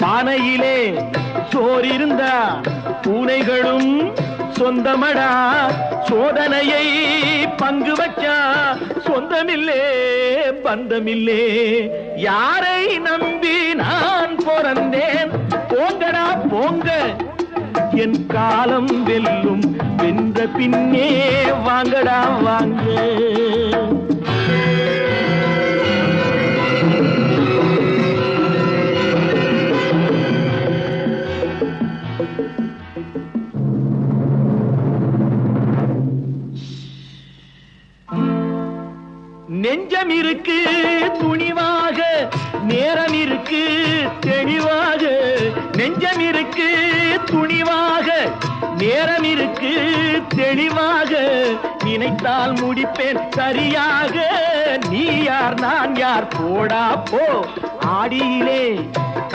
பானையிலே சோறிருந்தா பூனைகளும் சொந்தமடா. சோதனையை பங்கு வச்சா சொந்தமில்லே பந்தமில்லே. யாரை நம்பி நான் பிறந்தேன்? போங்கடா போங்க, என் காலம் வெல்லும். வென்ற பின்னே வாங்கடா வாங்க. நெஞ்சம் இருக்கு துணிவாக, நேரம் இருக்கு தெளிவாக. நெஞ்சம் இருக்கு துணிவாக, நேரம் இருக்கு தெளிவாக. நினைத்தால் முடிப்பேன் சரியாக. நீ யார் நான் யார் போடா போ. ஆடியிலே